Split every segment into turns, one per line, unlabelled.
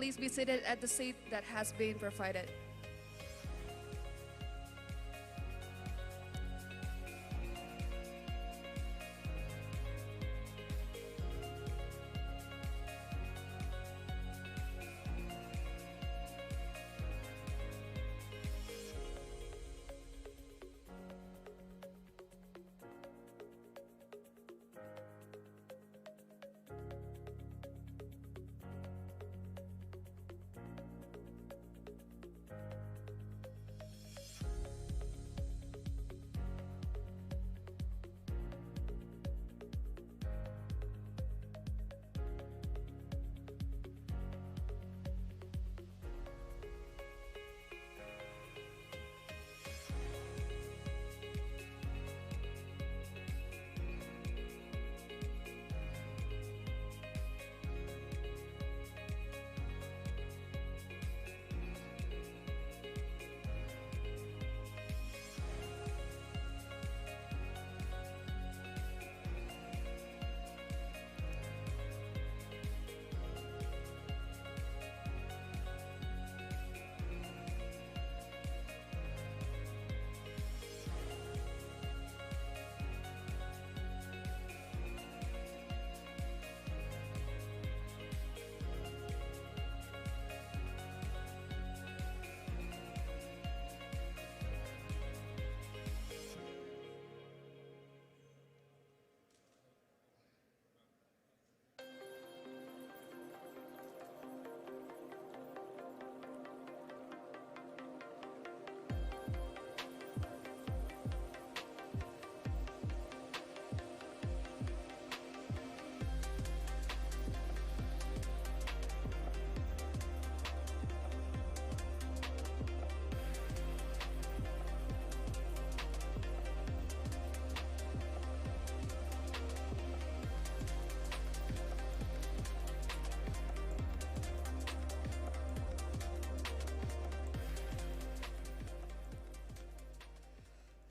please be seated at the seat that has been provided.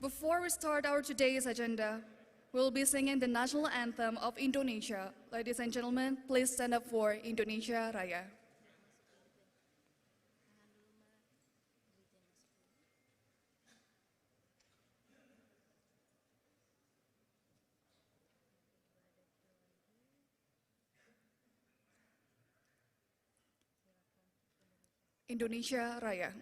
Before we start our today's agenda, we'll be singing the national anthem of Indonesia. Ladies and gentlemen, please stand up for Indonesia Raya. Indonesia Raya.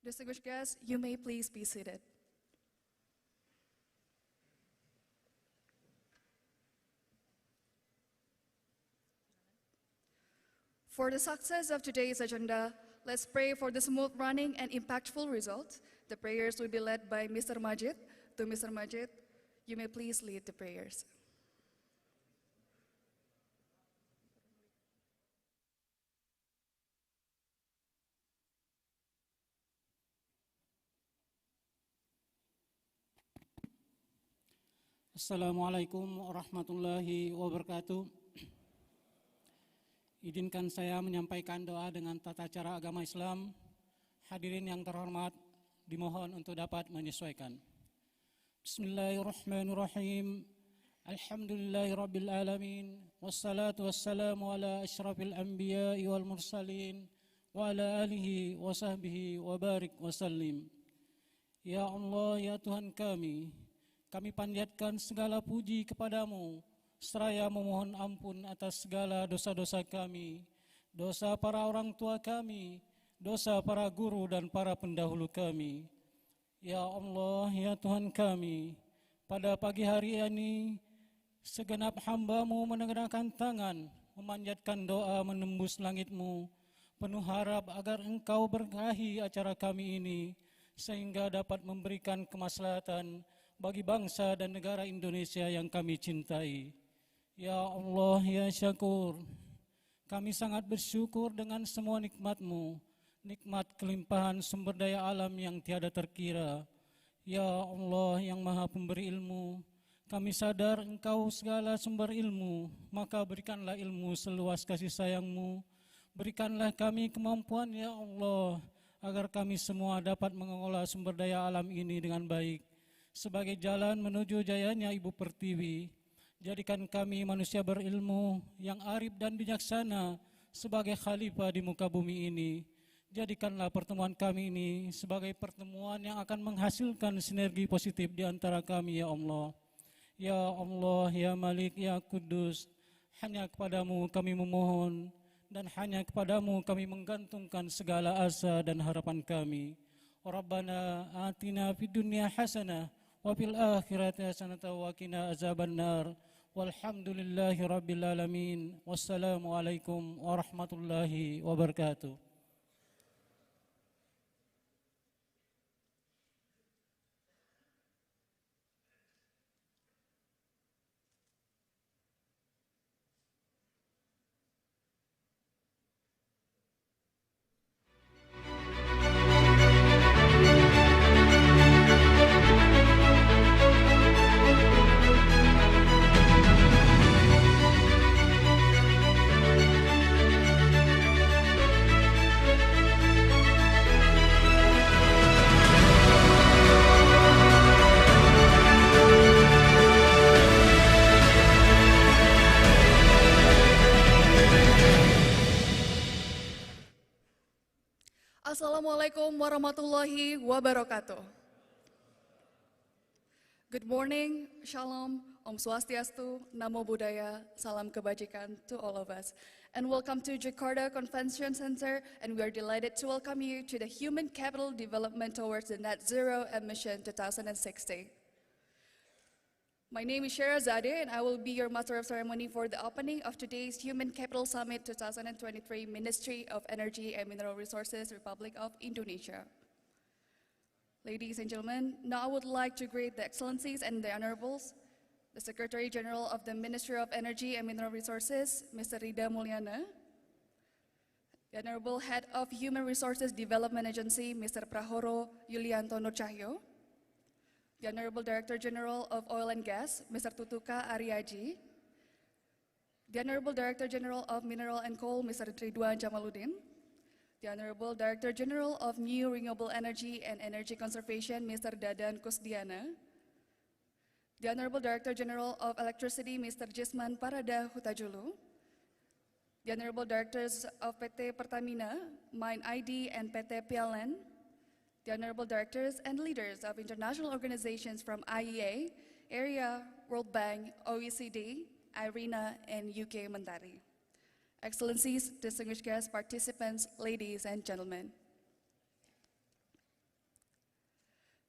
Distinguished guests, you may please be seated. For the success of today's agenda, let's pray for the smooth running and impactful results. The prayers will be led by Mr. Majid. To Mr. Majid, you may please lead the prayers.
Assalamualaikum warahmatullahi wabarakatuh. Izinkan saya menyampaikan doa dengan tata cara agama Islam. Hadirin yang terhormat, dimohon untuk dapat menyesuaikan. Bismillahirrahmanirrahim. Alhamdulillahirabbil alamin. Wassalatu wassalamu ala asyrafil anbiya'i wal mursalin wa ala alihi wa sahbihi wa barik wa sallim. Ya Allah, ya Tuhan kami panjatkan segala puji kepadamu, seraya memohon ampun atas segala dosa-dosa kami, dosa para orang tua kami, dosa para guru dan para pendahulu kami. Ya Allah, ya Tuhan kami, pada pagi hari ini, segenap hamba-Mu menegakkan tangan, memanjatkan doa menembus langit-Mu, penuh harap agar Engkau berkahi acara kami ini, sehingga dapat memberikan kemaslahatan bagi bangsa dan negara Indonesia yang kami cintai. Ya Allah, ya Syakur, kami sangat bersyukur dengan semua nikmat-Mu, nikmat kelimpahan sumber daya alam yang tiada terkira. Ya Allah yang Maha Pemberi ilmu, kami sadar Engkau segala sumber ilmu, maka berikanlah ilmu seluas kasih sayang-Mu. Berikanlah kami kemampuan ya Allah, agar kami semua dapat mengelola sumber daya alam ini dengan baik, sebagai jalan menuju jayanya Ibu Pertiwi. Jadikan kami manusia berilmu yang arif dan bijaksana sebagai khalifah di muka bumi ini. Jadikanlah pertemuan kami ini sebagai pertemuan yang akan menghasilkan sinergi positif di antara kami ya Allah. Ya Allah, ya Malik, ya Kudus, hanya kepadamu kami memohon dan hanya kepadamu kami menggantungkan segala asa dan harapan kami. Rabbana atina fid dunya hasanah wa fil akhirati hasanah wa qina azabannar. Walhamdulillahi rabbil alamin. Wassalamualaikum warahmatullahi wabarakatuh.
Assalamualaikum warahmatullahi wabarakatuh. Good morning, Shalom, Om Swastiastu, Namo Buddhaya, Salam Kebajikan to all of us. And welcome to Jakarta Convention Center, and we are delighted to welcome you to the Human Capital Development Towards the Net Zero Emission 2060. My name is Sherazade, and I will be your Master of Ceremony for the opening of today's Human Capital Summit 2023 Ministry of Energy and Mineral Resources, Republic of Indonesia. Ladies and gentlemen, now I would like to greet the Excellencies and the Honorables, the Secretary General of the Ministry of Energy and Mineral Resources, Mr. Rida Mulyana, the Honorable Head of Human Resources Development Agency, Mr. Prahoro Yulianto Nurcahyo, the Honorable Director General of Oil and Gas, Mr. Tutuka Aryaji, the Honorable Director General of Mineral and Coal, Mr. Ridwan Jamaluddin, the Honorable Director General of New Renewable Energy and Energy Conservation, Mr. Dadan Kusdiana, the Honorable Director General of Electricity, Mr. Jisman Parada Hutajulu, the Honorable Directors of PT Pertamina, Mine ID, and PT PLN, the Honorable Directors and leaders of international organizations from IEA, AREA, World Bank, OECD, IRENA, and UK Mentari. Excellencies, distinguished guests, participants, ladies and gentlemen.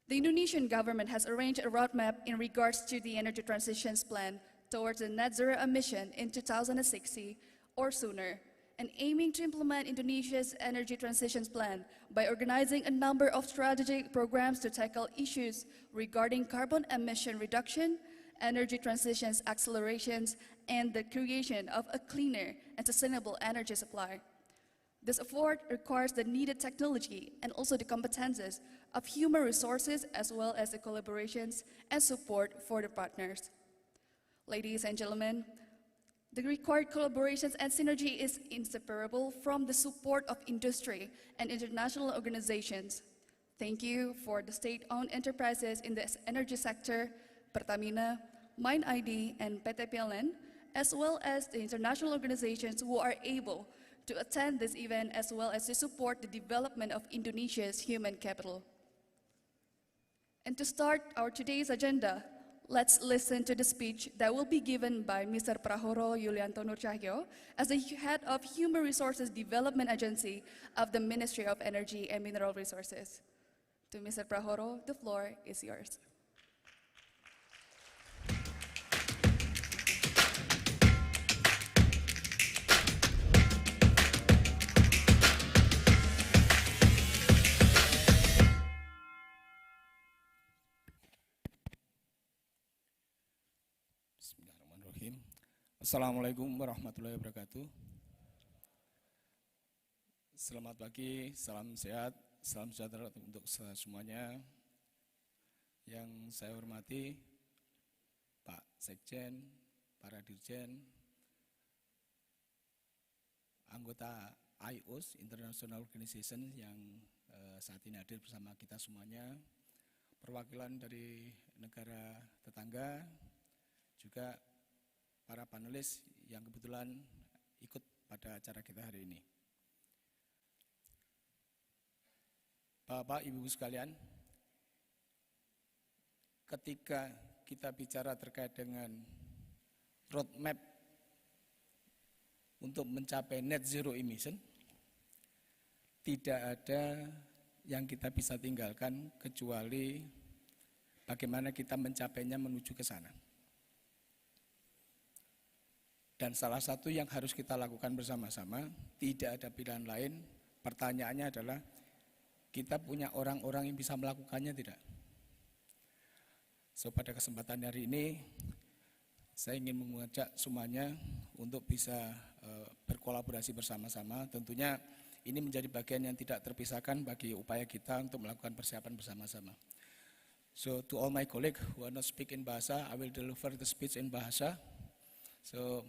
The Indonesian government has arranged a roadmap in regards to the energy transitions plan towards a net zero emission in 2060 or sooner, and aiming to implement Indonesia's energy transitions plan by organizing a number of strategic programs to tackle issues regarding carbon emission reduction, energy transitions accelerations, and the creation of a cleaner and sustainable energy supply. This effort requires the needed technology and also the competences of human resources, as well as the collaborations and support for the partners. Ladies and gentlemen, the required collaborations and synergy is inseparable from the support of industry and international organizations. Thank you for the state-owned enterprises in the energy sector, Pertamina, MindID, and PT PLN, as well as the international organizations who are able to attend this event as well as to support the development of Indonesia's human capital. And to start our today's agenda, let's listen to the speech that will be given by Mr. Prahoro Yulianto Nurcahyo as the head of Human Resources Development Agency of the Ministry of Energy and Mineral Resources. To Mr. Prahoro, the floor is yours.
Bismillahirrahmanirrahim. Assalamualaikum warahmatullahi wabarakatuh. Selamat pagi, salam sehat, salam sejahtera untuk semuanya. Yang saya hormati Pak Sekjen, para Dirjen, anggota IOS, International Organization yang saat ini hadir bersama kita semuanya, perwakilan dari negara tetangga, juga para panelis yang kebetulan ikut pada acara kita hari ini. Bapak, Ibu sekalian, ketika kita bicara terkait dengan roadmap untuk mencapai net zero emission, tidak ada yang kita bisa tinggalkan kecuali bagaimana kita mencapainya menuju ke sana. Dan salah satu yang harus kita lakukan bersama-sama, tidak ada pilihan lain. Pertanyaannya adalah, kita punya orang-orang yang bisa melakukannya tidak? So, pada kesempatan hari ini, saya ingin mengajak semuanya untuk bisa berkolaborasi bersama-sama. Tentunya ini menjadi bagian yang tidak terpisahkan bagi upaya kita untuk melakukan persiapan bersama-sama. So, to all my colleagues who are not speak in Bahasa, I will deliver the speech in Bahasa. So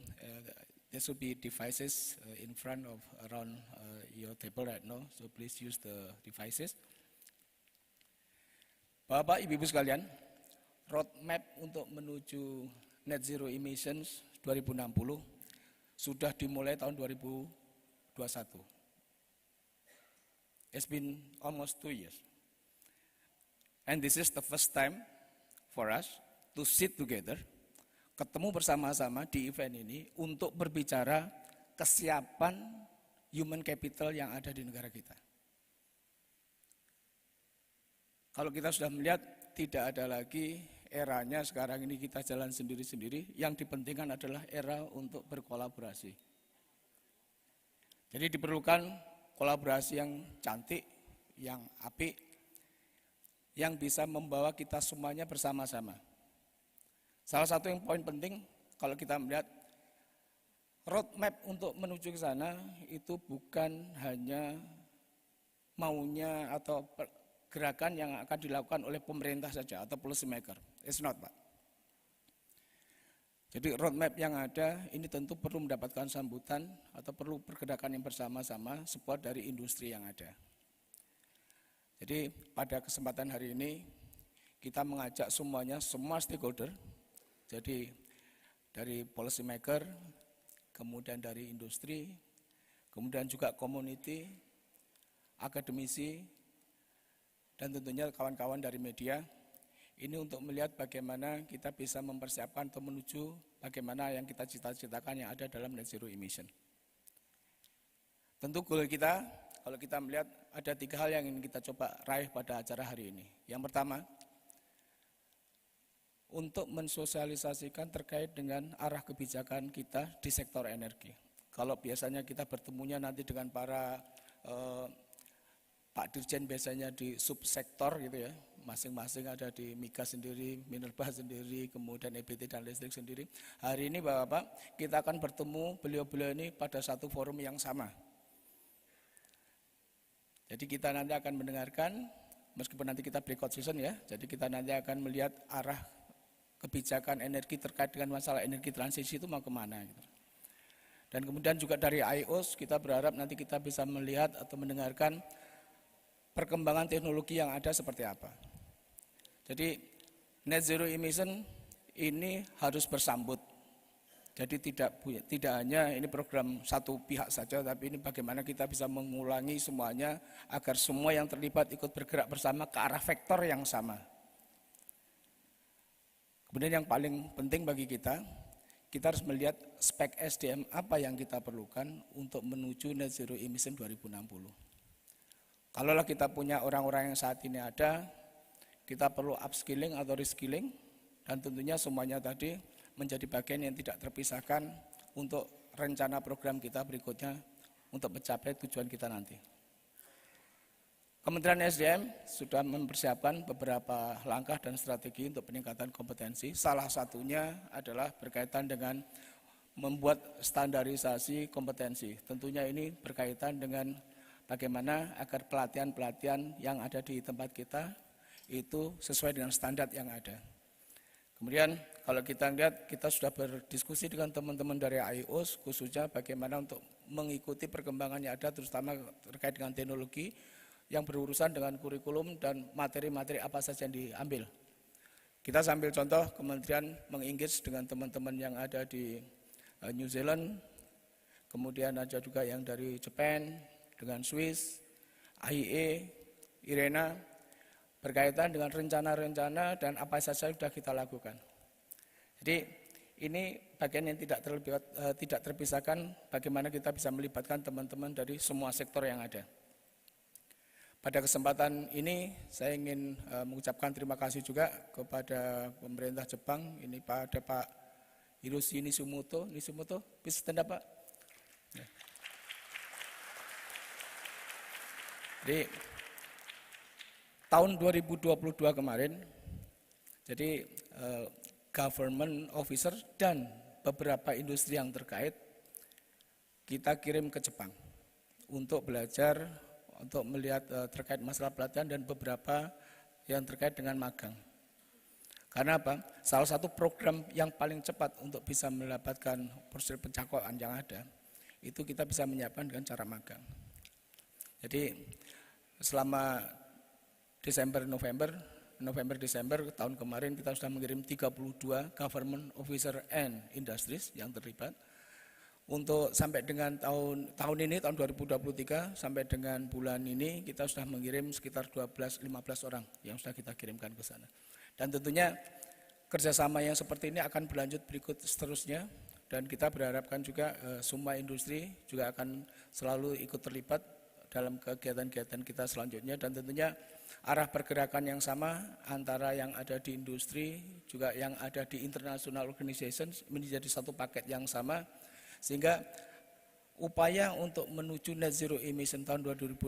there should be devices in front of around your table right now. So please use the devices. Bapak, Ibu sekalian, roadmap untuk menuju net zero emissions 2060 sudah dimulai tahun 2021. It's been almost 2 years. And this is the first time for us to sit together, ketemu bersama-sama di event ini untuk berbicara kesiapan human capital yang ada di negara kita. Kalau kita sudah melihat tidak ada lagi eranya sekarang ini kita jalan sendiri-sendiri, yang dipentingkan adalah era untuk berkolaborasi. Jadi diperlukan kolaborasi yang cantik, yang apik, yang bisa membawa kita semuanya bersama-sama. Salah satu yang poin penting kalau kita melihat roadmap untuk menuju ke sana itu bukan hanya maunya atau gerakan yang akan dilakukan oleh pemerintah saja atau policy maker. It's not, Pak. Jadi roadmap yang ada ini tentu perlu mendapatkan sambutan atau perlu pergerakan yang bersama-sama support dari industri yang ada. Jadi pada kesempatan hari ini kita mengajak semuanya, semua stakeholder. Jadi dari policy maker, kemudian dari industri, kemudian juga community, akademisi, dan tentunya kawan-kawan dari media, ini untuk melihat bagaimana kita bisa mempersiapkan atau menuju bagaimana yang kita cita-citakan yang ada dalam net zero emission. Tentu goal kita, kalau kita melihat ada 3 hal yang ingin kita coba raih pada acara hari ini. Yang pertama, untuk mensosialisasikan terkait dengan arah kebijakan kita di sektor energi. Kalau biasanya kita bertemunya nanti dengan para Pak Dirjen biasanya di subsektor gitu ya, masing-masing ada di Migas sendiri, Minerba sendiri, kemudian EBT dan listrik sendiri. Hari ini Bapak-Bapak kita akan bertemu beliau-beliau ini pada satu forum yang sama. Jadi kita nanti akan mendengarkan, meskipun nanti kita breakout session ya, jadi kita nanti akan melihat arah kebijakan energi terkait dengan masalah energi transisi itu mau kemana. Gitu. Dan kemudian juga dari IOS kita berharap nanti kita bisa melihat atau mendengarkan perkembangan teknologi yang ada seperti apa. Jadi net zero emission ini harus bersambut. Jadi tidak hanya ini program satu pihak saja, tapi ini bagaimana kita bisa mengulangi semuanya agar semua yang terlibat ikut bergerak bersama ke arah vektor yang sama. Kemudian yang paling penting bagi kita harus melihat spek SDM apa yang kita perlukan untuk menuju net zero emission 2060. Kalaulah kita punya orang-orang yang saat ini ada, kita perlu upskilling atau reskilling, dan tentunya semuanya tadi menjadi bagian yang tidak terpisahkan untuk rencana program kita berikutnya untuk mencapai tujuan kita nanti. Kementerian SDM sudah mempersiapkan beberapa langkah dan strategi untuk peningkatan kompetensi. Salah satunya adalah berkaitan dengan membuat standarisasi kompetensi. Tentunya ini berkaitan dengan bagaimana agar pelatihan-pelatihan yang ada di tempat kita itu sesuai dengan standar yang ada. Kemudian kalau kita lihat, kita sudah berdiskusi dengan teman-teman dari IOS, khususnya bagaimana untuk mengikuti perkembangan yang ada, terutama terkait dengan teknologi yang berurusan dengan kurikulum dan materi-materi apa saja yang diambil. Kita sambil contoh, kementerian mengengage dengan teman-teman yang ada di New Zealand, kemudian ada juga yang dari Jepang, dengan Swiss, IEA, IRENA, berkaitan dengan rencana-rencana dan apa saja sudah kita lakukan. Jadi ini bagian yang tidak terpisahkan bagaimana kita bisa melibatkan teman-teman dari semua sektor yang ada. Pada kesempatan ini saya ingin mengucapkan terima kasih juga kepada pemerintah Jepang. Ini ada Pak Hiroshi Nishimoto, bisa stand up Pak? Ya. Jadi tahun 2022 kemarin, jadi government officer dan beberapa industri yang terkait kita kirim ke Jepang untuk belajar, untuk melihat terkait masalah pelatihan dan beberapa yang terkait dengan magang. Karena apa? Salah satu program yang paling cepat untuk bisa mendapatkan prosedur pencakauan yang ada, itu kita bisa menyiapkan dengan cara magang. Jadi selama November-Desember tahun kemarin kita sudah mengirim 32 government officer and industries yang terlibat. Untuk sampai dengan tahun ini, tahun 2023, sampai dengan bulan ini kita sudah mengirim sekitar 12-15 orang yang sudah kita kirimkan ke sana. Dan tentunya kerjasama yang seperti ini akan berlanjut berikut seterusnya. Dan kita berharapkan juga semua industri juga akan selalu ikut terlibat dalam kegiatan-kegiatan kita selanjutnya, dan tentunya arah pergerakan yang sama antara yang ada di industri juga yang ada di international organization menjadi satu paket yang sama, sehingga upaya untuk menuju net zero emission tahun 2060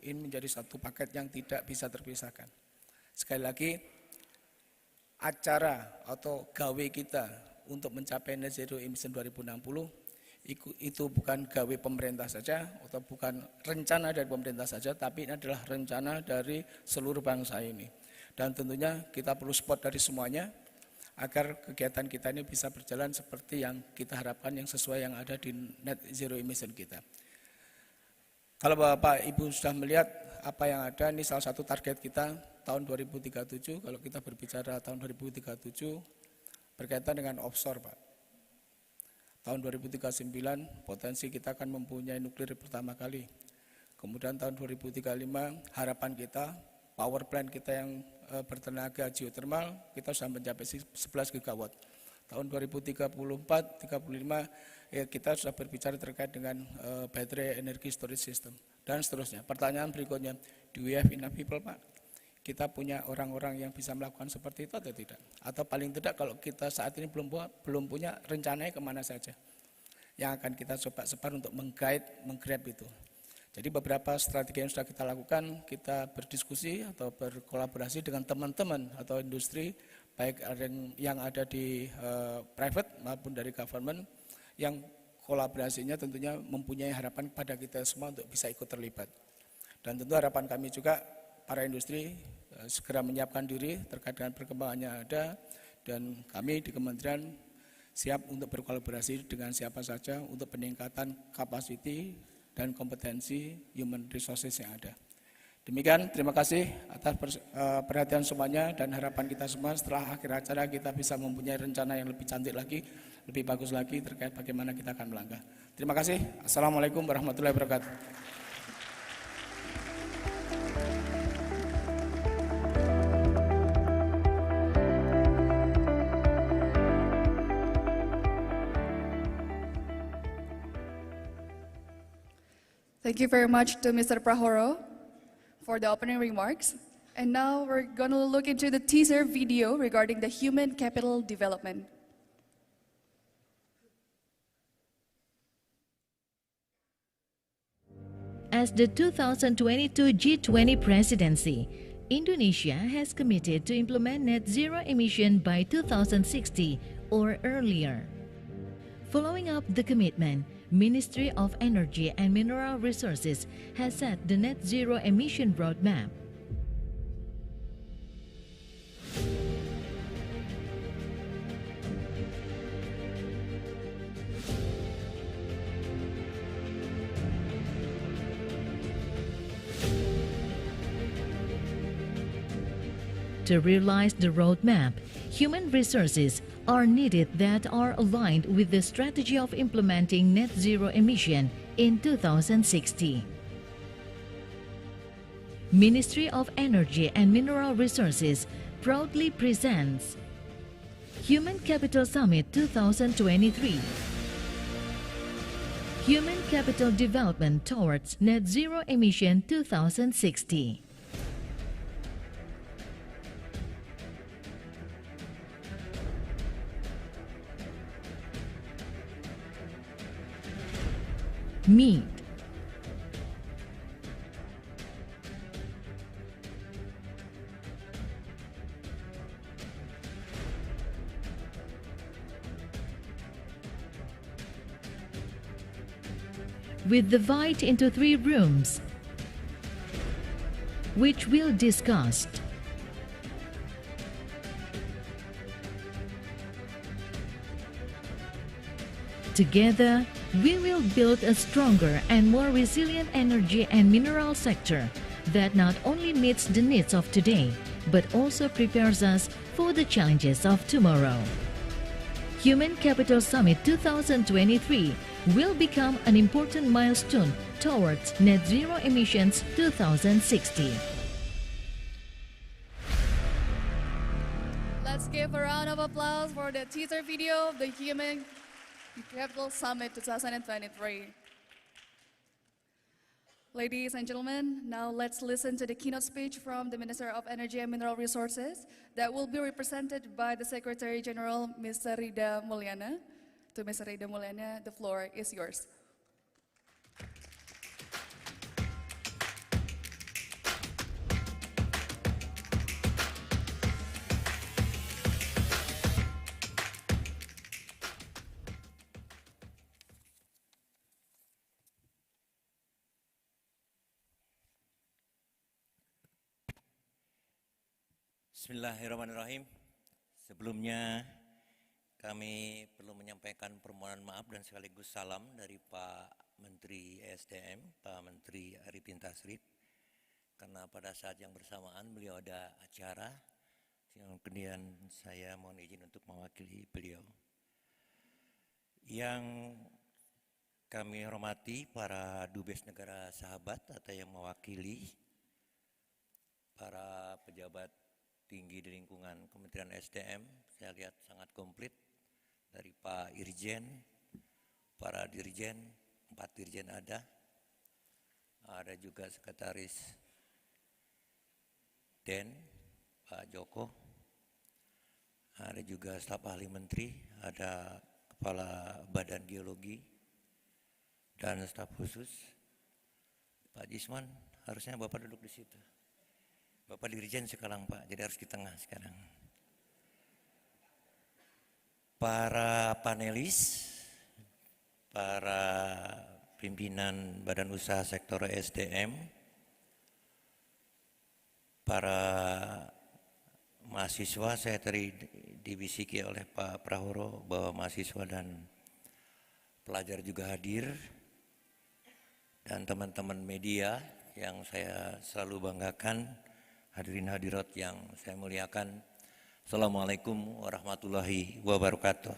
ini menjadi satu paket yang tidak bisa terpisahkan. Sekali lagi, acara atau gawe kita untuk mencapai net zero emission 2060 itu bukan gawe pemerintah saja atau bukan rencana dari pemerintah saja, tapi ini adalah rencana dari seluruh bangsa ini. Dan tentunya kita perlu support dari semuanya agar kegiatan kita ini bisa berjalan seperti yang kita harapkan, yang sesuai yang ada di net zero emission kita. Kalau Bapak Ibu sudah melihat apa yang ada, ini salah satu target kita tahun 2037. Kalau kita berbicara tahun 2037 berkaitan dengan offshore, Pak. Tahun 2039 potensi kita akan mempunyai nuklir pertama kali. Kemudian tahun 2035 harapan kita, power plant kita yang bertenaga geothermal kita sudah mencapai 11 gigawatt. Tahun 2034-35 kita sudah berbicara terkait dengan baterai energi storage system dan seterusnya. Pertanyaan berikutnya, do we have enough people, Pak? Kita punya orang-orang yang bisa melakukan seperti itu atau tidak? Atau paling tidak kalau kita saat ini belum punya rencananya kemana saja yang akan kita coba sebar untuk meng-grab itu. Jadi beberapa strategi yang sudah kita lakukan, kita berdiskusi atau berkolaborasi dengan teman-teman atau industri, baik yang ada di private maupun dari government, yang kolaborasinya tentunya mempunyai harapan pada kita semua untuk bisa ikut terlibat. Dan tentu harapan kami juga para industri segera menyiapkan diri terkait dengan perkembangan yang ada dan kami di kementerian siap untuk berkolaborasi dengan siapa saja untuk peningkatan kapasiti dan kompetensi human resources yang ada. Demikian, terima kasih atas perhatian semuanya dan harapan kita semua setelah akhir acara kita bisa mempunyai rencana yang lebih cantik lagi, lebih bagus lagi terkait bagaimana kita akan melangkah. Terima kasih. Assalamualaikum warahmatullahi wabarakatuh.
Thank you very much to Mr. Prahoro for the opening remarks. And now we're going to look into the teaser video regarding the human capital development.
As the 2022 G20 presidency, Indonesia has committed to implement net zero emission by 2060 or earlier. Following up the commitment, Ministry of Energy and Mineral Resources has set the net zero emission roadmap. To realize the roadmap, human resources are needed that are aligned with the strategy of implementing net zero emission in 2060. Ministry of Energy and Mineral Resources proudly presents Human Capital Summit 2023. Human Capital Development Towards Net Zero Emission 2060. Meet. With divide into 3 rooms, which we'll discuss. Together, we will build a stronger and more resilient energy and mineral sector that not only meets the needs of today, but also prepares us for the challenges of tomorrow. Human Capital Summit 2023 will become an important milestone towards net zero emissions 2060.
Let's give a round of applause for the teaser video of the Human Capital Summit 2023. Ladies and gentlemen, now let's listen to the keynote speech from the Minister of Energy and Mineral Resources that will be represented by the Secretary General, Mr. Rida Mulyana. To Mr. Rida Mulyana, the floor is yours.
Bismillahirrahmanirrahim. Sebelumnya kami perlu menyampaikan permohonan maaf dan sekaligus salam dari Pak Menteri ESDM, Pak Menteri Arifin Tasrif, karena pada saat yang bersamaan beliau ada acara, yang kemudian saya mohon izin untuk mewakili beliau. Yang kami hormati para dubes negara sahabat atau yang mewakili para pejabat tinggi di lingkungan Kementerian SDM, saya lihat sangat komplit dari Pak Irjen, para dirjen, 4 dirjen ada juga Sekretaris Den, Pak Joko, ada juga staf ahli menteri, ada Kepala Badan Geologi, dan staf khusus. Pak Jisman, harusnya Bapak duduk di situ. Bapak Dirjen sekarang Pak, jadi harus di tengah sekarang. Para panelis, para pimpinan Badan Usaha Sektor SDM, para mahasiswa, saya tadi dibisiki oleh Pak Prahoro bahwa mahasiswa dan pelajar juga hadir, dan teman-teman media yang saya selalu banggakan, hadirin hadirat yang saya muliakan. Assalamualaikum warahmatullahi wabarakatuh.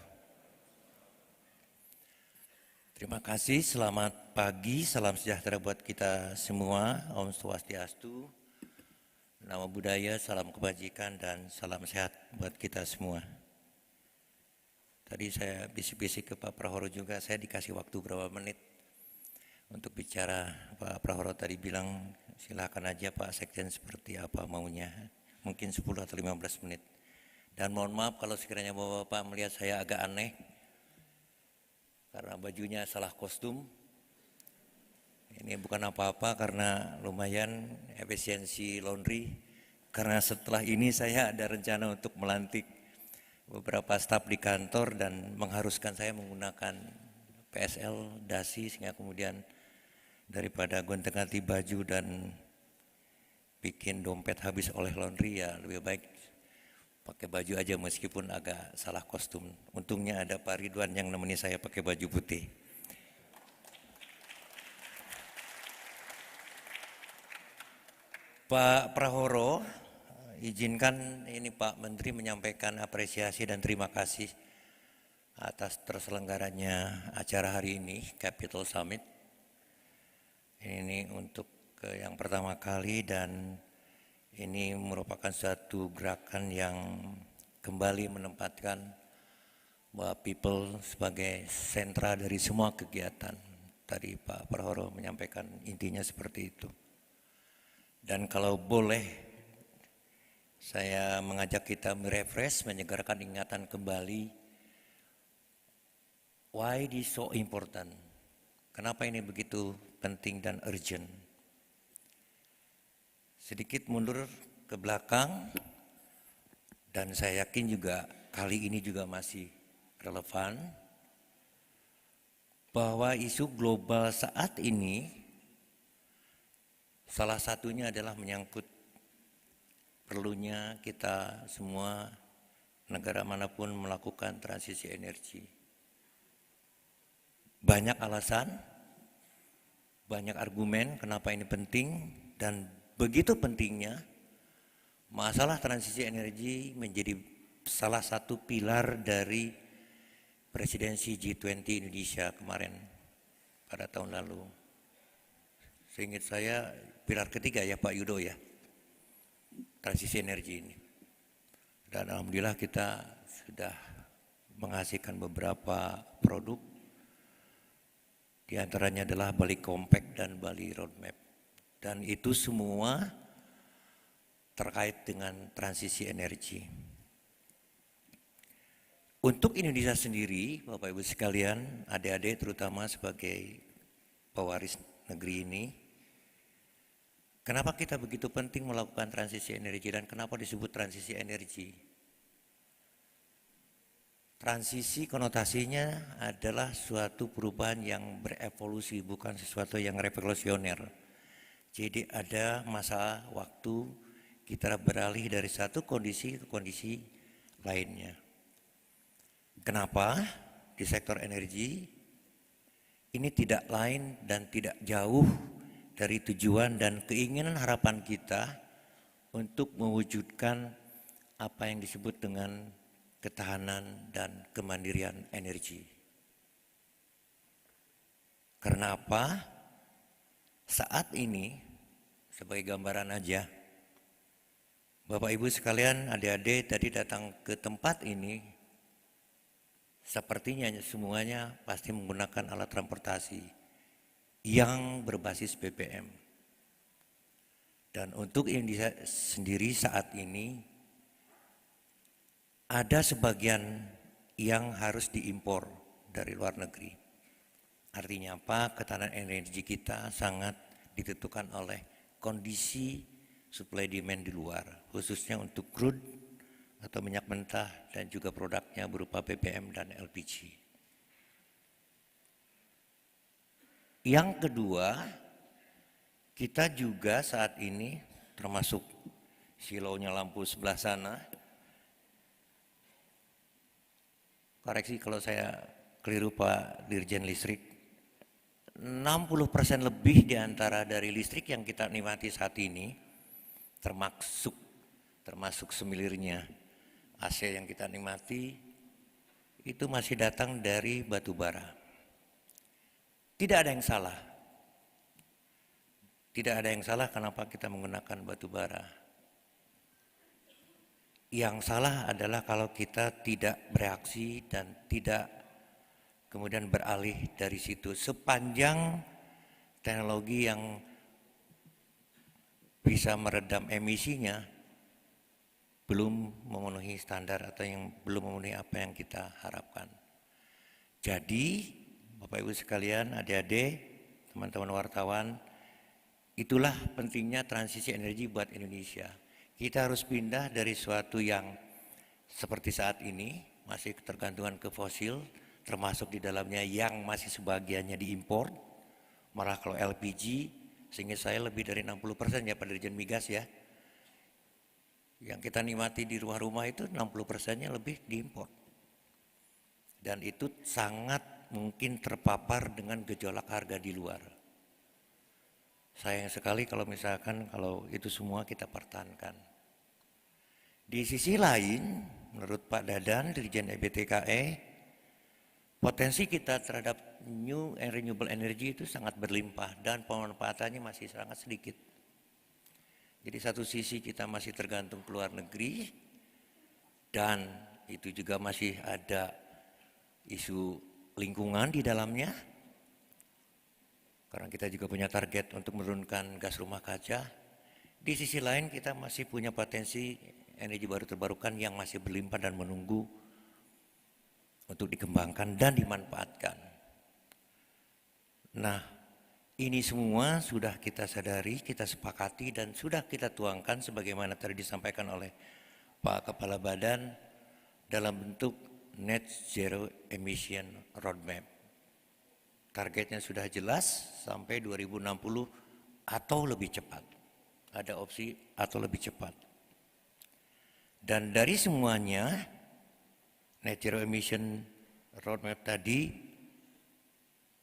Terima kasih, selamat pagi, salam sejahtera buat kita semua. Om Swastiastu, Namo Buddhaya, salam kebajikan dan salam sehat buat kita semua. Tadi saya bisik-bisik ke Pak Prahoro juga, saya dikasih waktu berapa menit untuk bicara. Pak Prahoro tadi bilang silakan aja Pak Sekjen seperti apa maunya, mungkin 10 atau 15 menit. Dan mohon maaf kalau sekiranya Bapak-Bapak melihat saya agak aneh, karena bajunya salah kostum. Ini bukan apa-apa karena lumayan efisiensi laundry. Karena setelah ini saya ada rencana untuk melantik beberapa staf di kantor dan mengharuskan saya menggunakan PSL, dasi, sehingga kemudian daripada gonta-ganti baju dan bikin dompet habis oleh laundry, ya lebih baik pakai baju aja meskipun agak salah kostum. Untungnya ada Pak Ridwan yang nemeni saya pakai baju putih. Pak Prahoro, izinkan ini Pak Menteri menyampaikan apresiasi dan terima kasih atas terselenggaranya acara hari ini, Capital Summit. Ini untuk yang pertama kali dan ini merupakan suatu gerakan yang kembali menempatkan bahwa people sebagai sentra dari semua kegiatan. Tadi Pak Prahoro menyampaikan intinya seperti itu. Dan kalau boleh saya mengajak kita merefresh, menyegarkan ingatan kembali. Why this so important? Kenapa ini begitu penting dan urgent? Sedikit mundur ke belakang, dan saya yakin juga kali ini juga masih relevan, bahwa isu global saat ini salah satunya adalah menyangkut perlunya kita semua, negara manapun melakukan transisi energi. Banyak alasan, banyak argumen kenapa ini penting, dan begitu pentingnya masalah transisi energi menjadi salah satu pilar dari presidensi G20 Indonesia kemarin pada tahun lalu. Seingat saya pilar ketiga ya Pak Yudo ya, transisi energi ini. Dan alhamdulillah kita sudah menghasilkan beberapa produk, di antaranya adalah Bali Compact dan Bali Roadmap. Dan itu semua terkait dengan transisi energi. Untuk Indonesia sendiri, Bapak Ibu sekalian, adik-adik terutama sebagai pewaris negeri ini, kenapa kita begitu penting melakukan transisi energi dan kenapa disebut transisi energi? Transisi konotasinya adalah suatu perubahan yang berevolusi, bukan sesuatu yang revolusioner. Jadi ada masa waktu kita beralih dari satu kondisi ke kondisi lainnya. Kenapa? Di sektor energi ini tidak lain dan tidak jauh dari tujuan dan keinginan harapan kita untuk mewujudkan apa yang disebut dengan ketahanan dan kemandirian energi. Karena apa? Saat ini, sebagai gambaran aja, Bapak Ibu sekalian, adik-adik tadi datang ke tempat ini, sepertinya semuanya pasti menggunakan alat transportasi yang berbasis BBM. Dan untuk Indonesia sendiri saat ini, ada sebagian yang harus diimpor dari luar negeri. Artinya apa? Ketahanan energi kita sangat ditentukan oleh kondisi supply demand di luar, khususnya untuk crude atau minyak mentah dan juga produknya berupa BBM dan LPG. Yang kedua, kita juga saat ini termasuk silaunya lampu sebelah sana, koreksi kalau saya keliru Pak Dirjen Listrik, 60% lebih di antara dari listrik yang kita nikmati saat ini, termasuk semilirnya AC yang kita nikmati, itu masih datang dari batu bara. Tidak ada yang salah. Tidak ada yang salah kenapa kita menggunakan batu bara. Yang salah adalah kalau kita tidak bereaksi dan tidak kemudian beralih dari situ. Sepanjang teknologi yang bisa meredam emisinya belum memenuhi standar atau yang belum memenuhi apa yang kita harapkan. Jadi, Bapak Ibu sekalian, adik-adik, teman-teman wartawan, itulah pentingnya transisi energi buat Indonesia. Kita harus pindah dari suatu yang seperti saat ini, masih ketergantungan ke fosil, termasuk di dalamnya yang masih sebagiannya diimpor, malah kalau LPG, sehingga saya lebih dari 60% ya Pak Dirjen Migas ya, yang kita nikmati di rumah-rumah itu 60%-nya lebih diimpor. Dan itu sangat mungkin terpapar dengan gejolak harga di luar. Sayang sekali kalau misalkan kalau itu semua kita pertahankan. Di sisi lain, menurut Pak Dadan, Dirjen EBTKE, potensi kita terhadap new and renewable energy itu sangat berlimpah dan pemanfaatannya masih sangat sedikit. Jadi satu sisi kita masih tergantung ke luar negeri dan itu juga masih ada isu lingkungan di dalamnya. Karena kita juga punya target untuk menurunkan gas rumah kaca. Di sisi lain kita masih punya potensi energi baru terbarukan yang masih berlimpah dan menunggu untuk dikembangkan dan dimanfaatkan. Nah, ini semua sudah kita sadari, kita sepakati dan sudah kita tuangkan sebagaimana tadi disampaikan oleh Pak Kepala Badan dalam bentuk Net Zero Emission Roadmap. Targetnya sudah jelas sampai 2060 atau lebih cepat. Ada opsi atau lebih cepat. Dan dari semuanya, Net Zero Emission Roadmap tadi,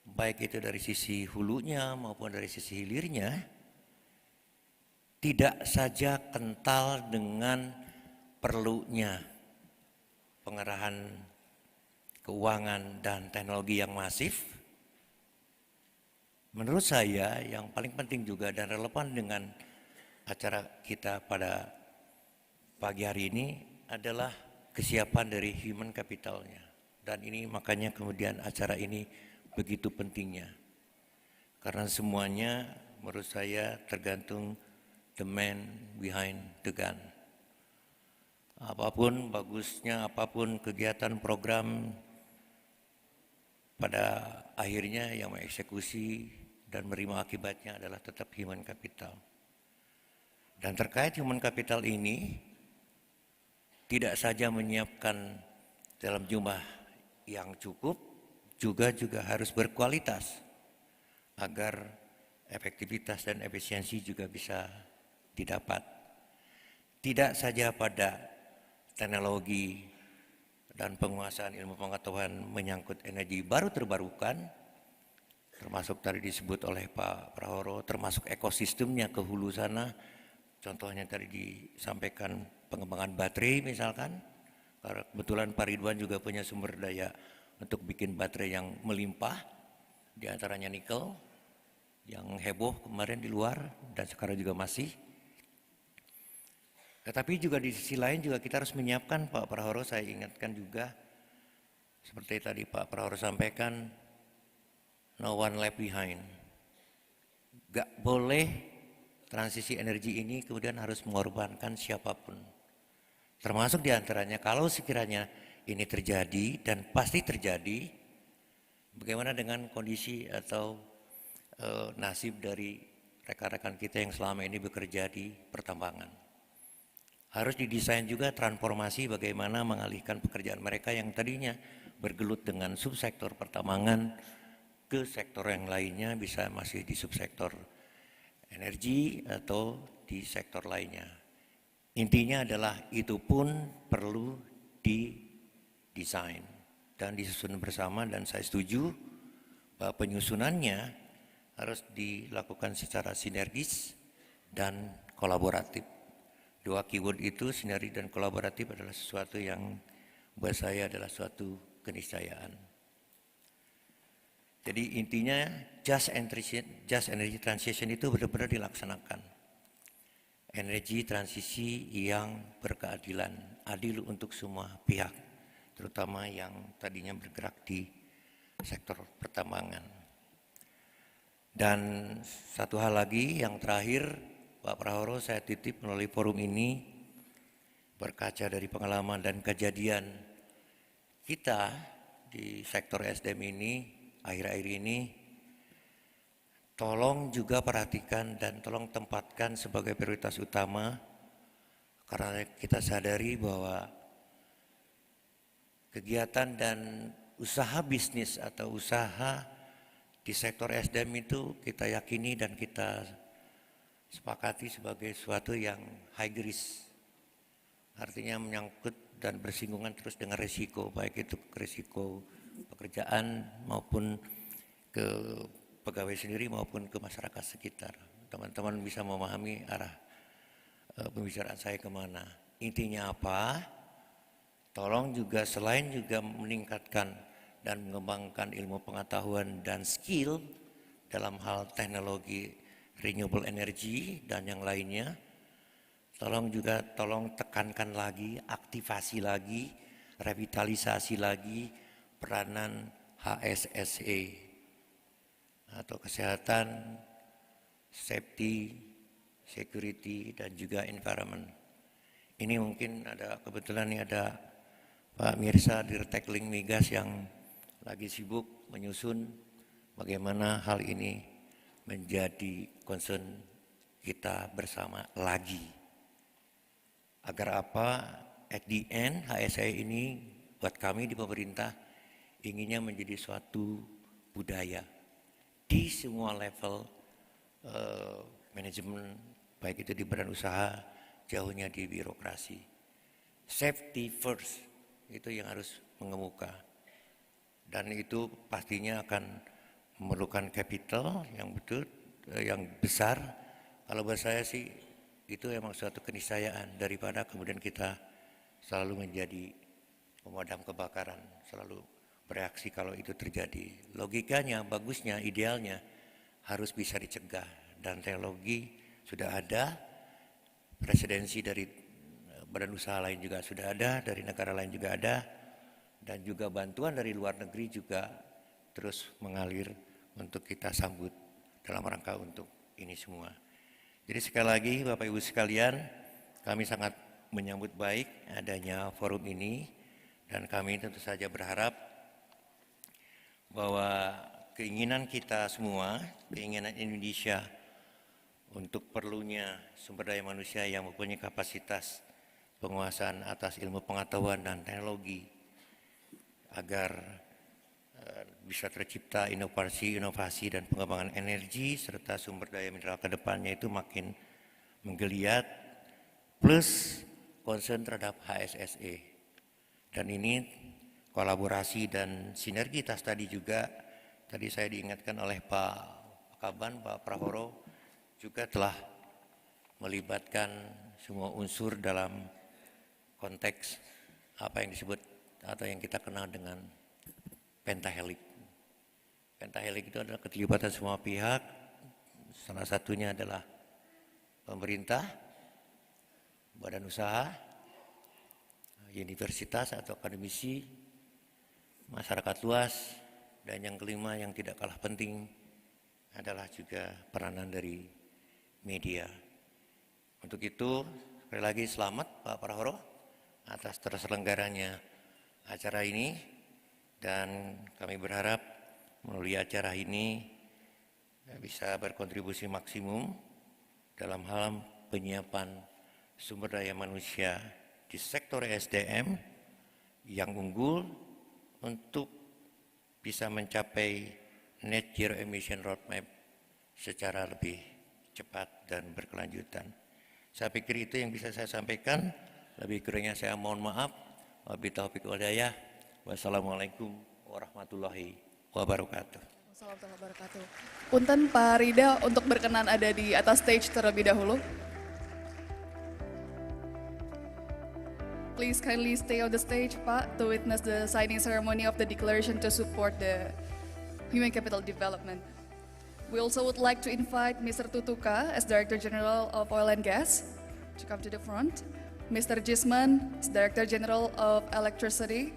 baik itu dari sisi hulunya maupun dari sisi hilirnya, tidak saja kental dengan perlunya pengerahan keuangan dan teknologi yang masif. Menurut saya yang paling penting juga dan relevan dengan acara kita pada pagi hari ini adalah kesiapan dari human capitalnya. Dan ini makanya kemudian acara ini begitu pentingnya. Karena semuanya menurut saya tergantung the man behind the gun. Apapun bagusnya, apapun kegiatan program, pada akhirnya yang mengeksekusi dan menerima akibatnya adalah tetap human capital. Dan terkait human capital ini, tidak saja menyiapkan dalam jumlah yang cukup, juga harus berkualitas agar efektivitas dan efisiensi juga bisa didapat. Tidak saja pada teknologi dan penguasaan ilmu pengetahuan menyangkut energi baru terbarukan, termasuk tadi disebut oleh Pak Prahoro, termasuk ekosistemnya ke hulu sana, contohnya tadi disampaikan pengembangan baterai misalkan, karena kebetulan Pak Ridwan juga punya sumber daya untuk bikin baterai yang melimpah, diantaranya nikel, yang heboh kemarin di luar dan sekarang juga masih. Tetapi juga di sisi lain juga kita harus menyiapkan, Pak Prahoro saya ingatkan juga, seperti tadi Pak Prahoro sampaikan, no one left behind. Gak boleh transisi energi ini kemudian harus mengorbankan siapapun. Termasuk diantaranya kalau sekiranya ini terjadi dan pasti terjadi, bagaimana dengan kondisi atau nasib dari rekan-rekan kita yang selama ini bekerja di pertambangan. Harus didesain juga transformasi bagaimana mengalihkan pekerjaan mereka yang tadinya bergelut dengan subsektor pertambangan ke sektor yang lainnya, bisa masih di subsektor energi atau di sektor lainnya. Intinya adalah itu pun perlu didesain. dan disusun bersama, dan saya setuju bahwa penyusunannya harus dilakukan secara sinergis dan kolaboratif. Dua keyword itu, sinergi dan kolaboratif, adalah sesuatu yang buat saya adalah suatu keniscayaan. Jadi intinya just energy transition itu benar-benar dilaksanakan. Energi transisi yang berkeadilan, adil untuk semua pihak, terutama yang tadinya bergerak di sektor pertambangan. Dan satu hal lagi yang terakhir, Pak Prahoro, saya titip melalui forum ini, berkaca dari pengalaman dan kejadian kita di sektor SDM ini akhir-akhir ini, tolong juga perhatikan dan tolong tempatkan sebagai prioritas utama, karena kita sadari bahwa kegiatan dan usaha bisnis atau usaha di sektor SDM itu kita yakini dan kita sepakati sebagai sesuatu yang high risk. Artinya menyangkut dan bersinggungan terus dengan risiko, baik itu risiko pekerjaan maupun ke pegawai sendiri maupun ke masyarakat sekitar. Teman-teman bisa memahami arah pembicaraan saya kemana. Intinya apa? Tolong juga selain juga meningkatkan dan mengembangkan ilmu pengetahuan dan skill dalam hal teknologi renewable energy dan yang lainnya, tolong tekankan lagi, aktivasi lagi, revitalisasi lagi peranan HSSE atau kesehatan, safety, security, dan juga environment. Ini mungkin kebetulan nih ada Pak Mirsa Dirtekling Migas yang lagi sibuk menyusun bagaimana hal ini menjadi concern kita bersama lagi. Agar apa? At the end, HSE ini buat kami di pemerintah inginnya menjadi suatu budaya di semua level manajemen, baik itu di badan usaha, jauhnya di birokrasi. Safety first, itu yang harus mengemuka. Dan itu pastinya akan memerlukan capital yang betul, yang besar. Kalau buat saya sih, itu memang suatu keniscayaan daripada kemudian kita selalu menjadi pemadam kebakaran, selalu bereaksi kalau itu terjadi. Logikanya, bagusnya, idealnya harus bisa dicegah, dan teknologi sudah ada, presidensi dari badan usaha lain juga sudah ada, dari negara lain juga ada, dan juga bantuan dari luar negeri juga terus mengalir untuk kita sambut dalam rangka untuk ini semua. Jadi sekali lagi Bapak Ibu sekalian, kami sangat menyambut baik adanya forum ini, dan kami tentu saja berharap bahwa keinginan kita semua, keinginan Indonesia untuk perlunya sumber daya manusia yang mempunyai kapasitas penguasaan atas ilmu pengetahuan dan teknologi agar bisa tercipta inovasi dan pengembangan energi serta sumber daya mineral ke depannya itu makin menggeliat, plus concern terhadap HSSE. Dan ini kolaborasi dan sinergitas tadi juga, tadi saya diingatkan oleh Pak Kaban, Pak Prahoro juga telah melibatkan semua unsur dalam konteks apa yang disebut atau yang kita kenal dengan pentahelik. Pentahelik itu adalah keterlibatan semua pihak, salah satunya adalah pemerintah, badan usaha, universitas atau akademisi, masyarakat luas, dan yang kelima yang tidak kalah penting adalah juga peranan dari media. Untuk itu, sekali lagi selamat Pak Prahoro atas terselenggaranya acara ini, dan kami berharap melalui acara ini bisa berkontribusi maksimum dalam hal penyiapan sumber daya manusia di sektor SDM yang unggul untuk bisa mencapai net zero emission roadmap secara lebih cepat dan berkelanjutan. Saya pikir itu yang bisa saya sampaikan. Lebih kurangnya saya mohon maaf. Wabillahi taufiq wal hidayah. Wassalamualaikum warahmatullahi wabarakatuh.
Assalamualaikum warahmatullahi wabarakatuh. Punten Pak Rida untuk berkenan ada di atas stage terlebih dahulu. Please kindly stay on the stage, Pak, to witness the signing ceremony of the declaration to support the human capital development. We also would like to invite Mr. Tutuka as Director General of Oil and Gas to come to the front. Mr. Jisman as Director General of Electricity.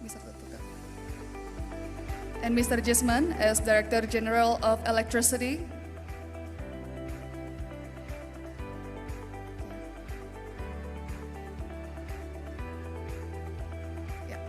Mr. Tutuka. And Mr. Jisman as Director General of Electricity. Yeah.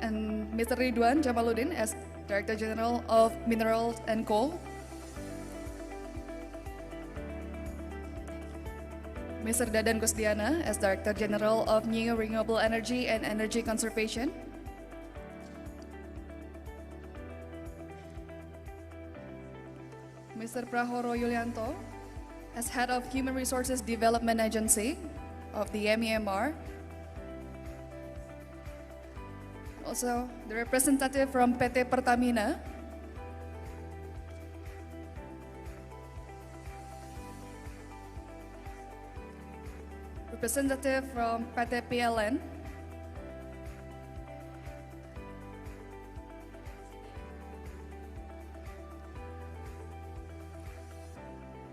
And Mr. Ridwan Jamaluddin as Director General of Minerals and Coal. Mr. Dadan Kusdiana as Director General of New Renewable Energy and Energy Conservation. Mr. Prahoro Yulianto as Head of Human Resources Development Agency of the MEMR. Also, the representative from PT Pertamina. Representative from PT PLN.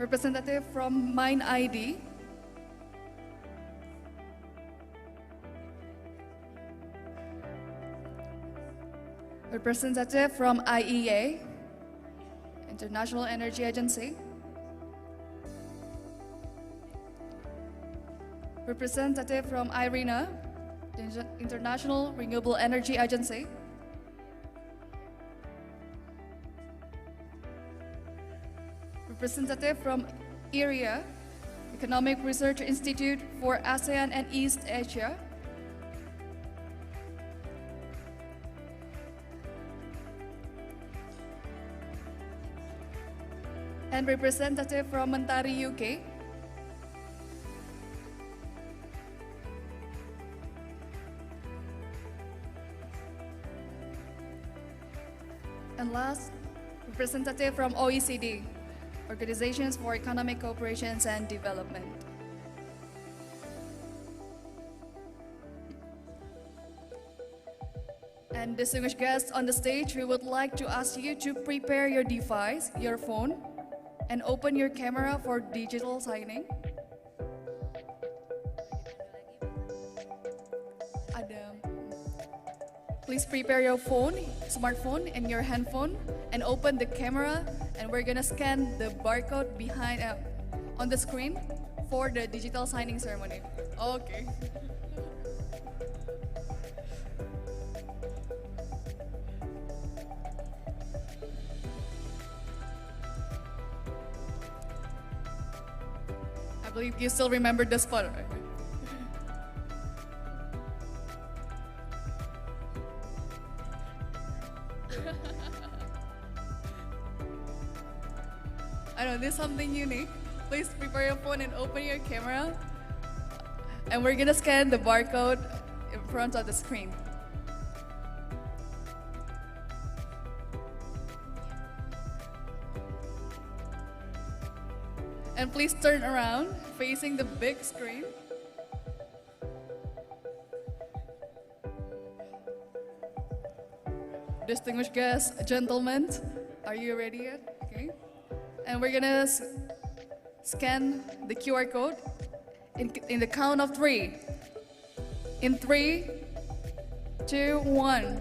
Representative from Mine ID. Representative from IEA, International Energy Agency. Representative from IRENA, the International Renewable Energy Agency. Representative from IRIA, Economic Research Institute for ASEAN and East Asia. And representative from Mentari UK. And last, representative from OECD, Organizations for Economic Cooperation and Development. And distinguished guests on the stage, we would like to ask you to prepare your device, your phone, and open your camera for digital signing. Please prepare your phone, smartphone, and your handphone, and open the camera, and we're gonna scan the barcode behind on the screen for the digital signing ceremony. Okay. I believe you still remember the spot, right? I know this is something unique. Please prepare your phone and open your camera. And we're gonna scan the barcode in front of the screen. And please turn around, facing the big screen. Distinguished guests, gentlemen, are you ready yet? Okay. And we're gonna scan the QR code in the count of 3. In 3, 2, 1.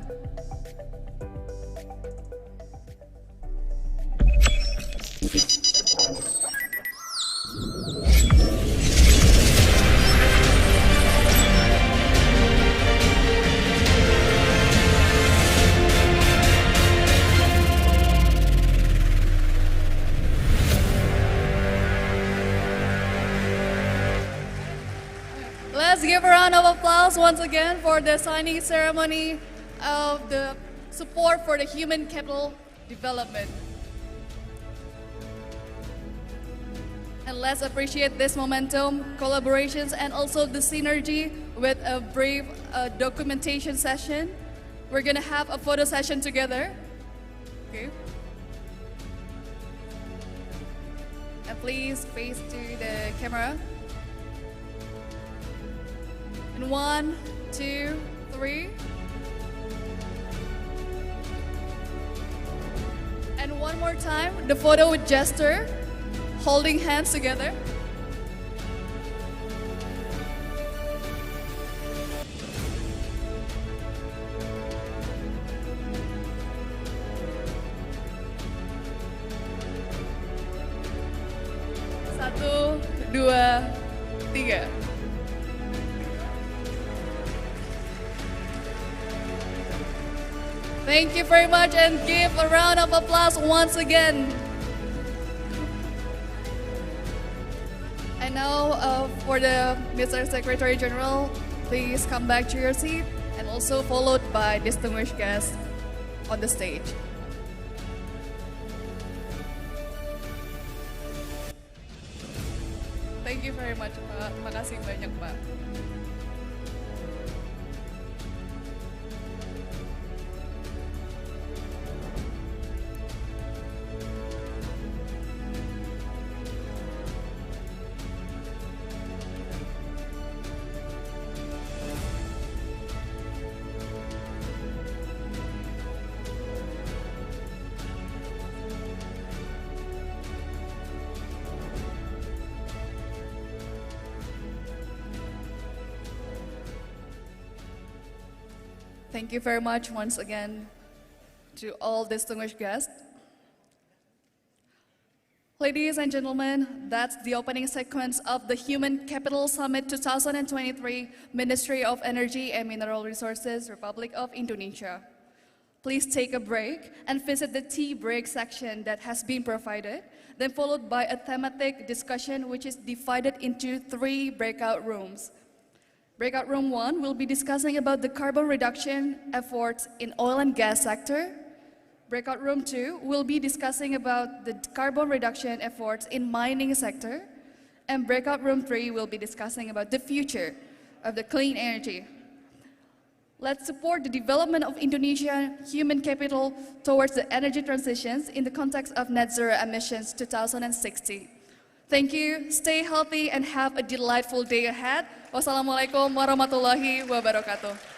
Let's give give a round of applause once again for the signing ceremony of the support for the human capital development. And let's appreciate this momentum, collaborations, and also the synergy with a brief documentation session. We're gonna have a photo session together. Okay. And please face to the camera. And 1, 2, 3. And one more time, the photo with gesture, holding hands together. Satu, dua, tiga. Thank you very much and give a round of applause once again. And now for the Mr. Secretary General, please come back to your seat and also followed by distinguished guests on the stage. Thank you very much, Pak. Makasih banyak, Pak. Thank you very much once again to all distinguished guests. Ladies and gentlemen, that's the opening sequence of the Human Capital Summit 2023, Ministry of Energy and Mineral Resources, Republic of Indonesia. Please take a break and visit the tea break section that has been provided, then followed by a thematic discussion which is divided into 3 breakout rooms. Breakout room 1 will be discussing about the carbon reduction efforts in oil and gas sector. Breakout room 2 will be discussing about the carbon reduction efforts in mining sector. And breakout room 3 will be discussing about the future of the clean energy. Let's support the development of Indonesian human capital towards the energy transitions in the context of net zero emissions 2060. Thank you, stay healthy and have a delightful day ahead. Wassalamualaikum warahmatullahi wabarakatuh.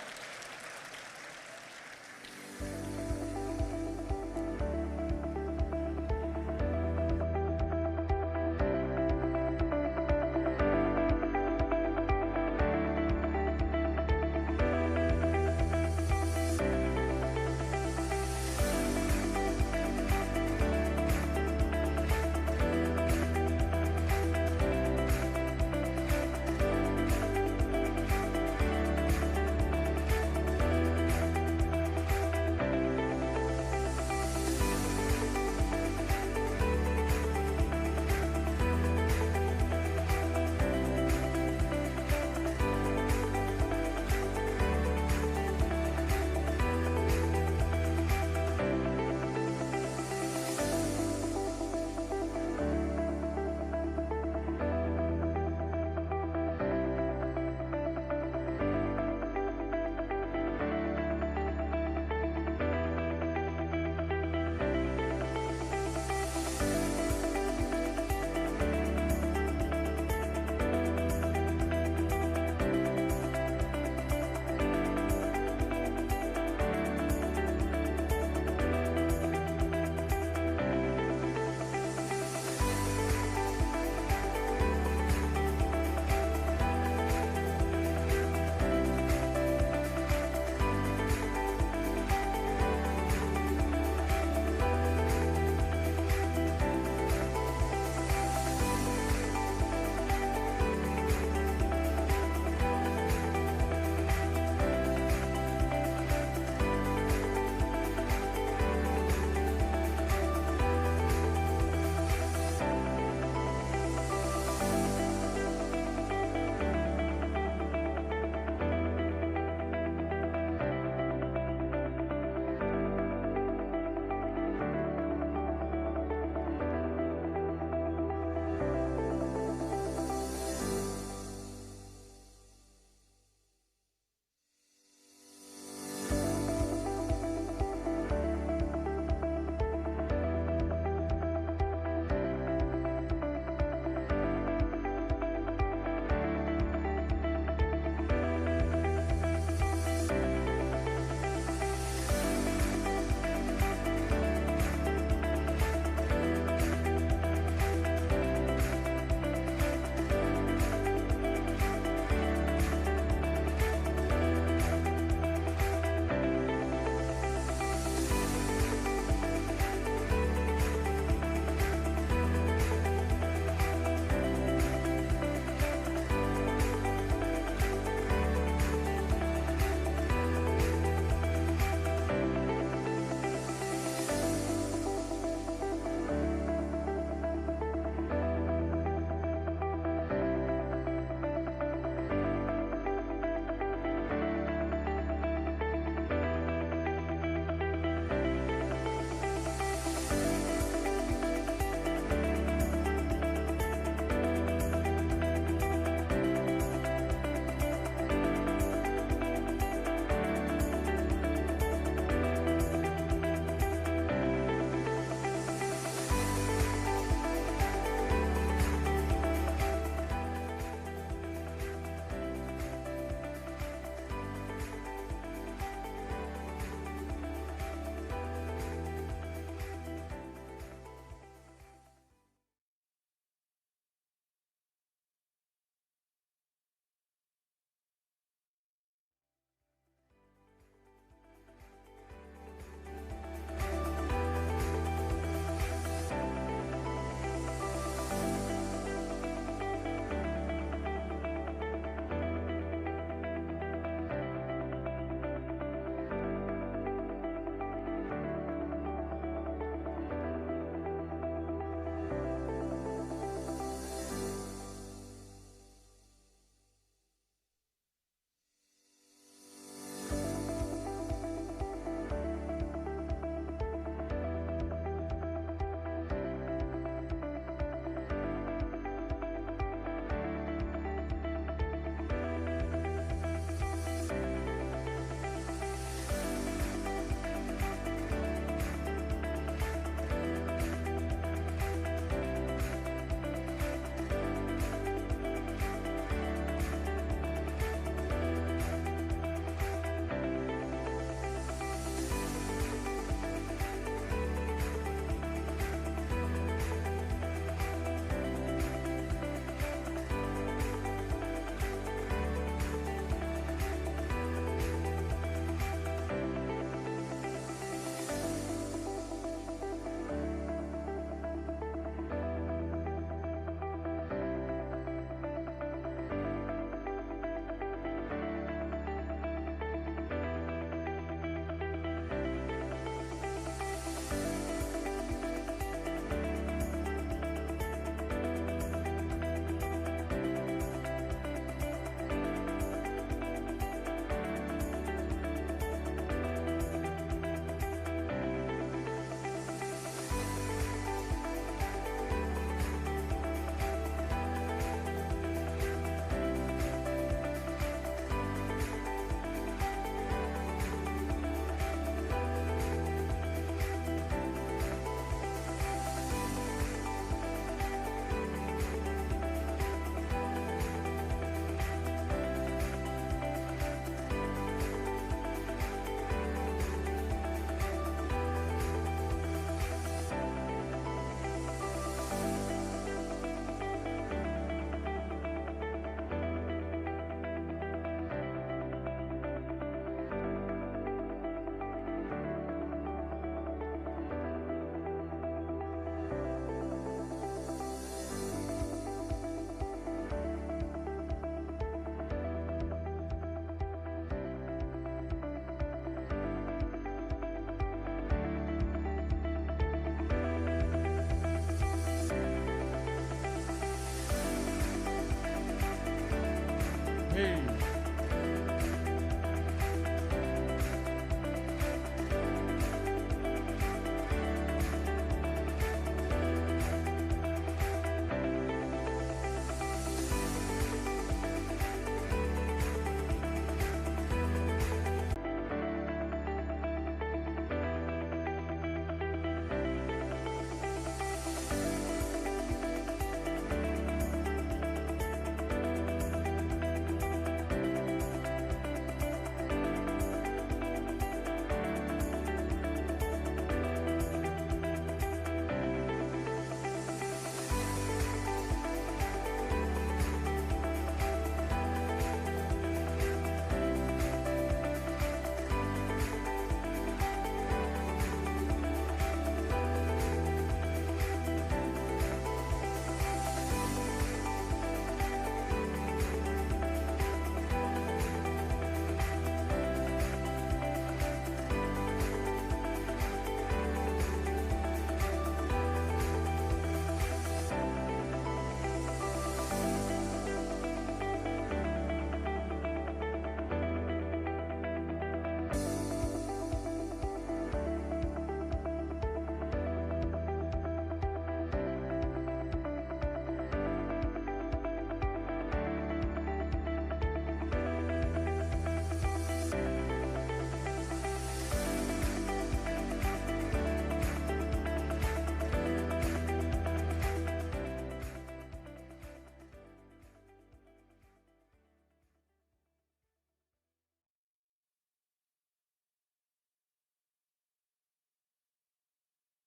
Hey.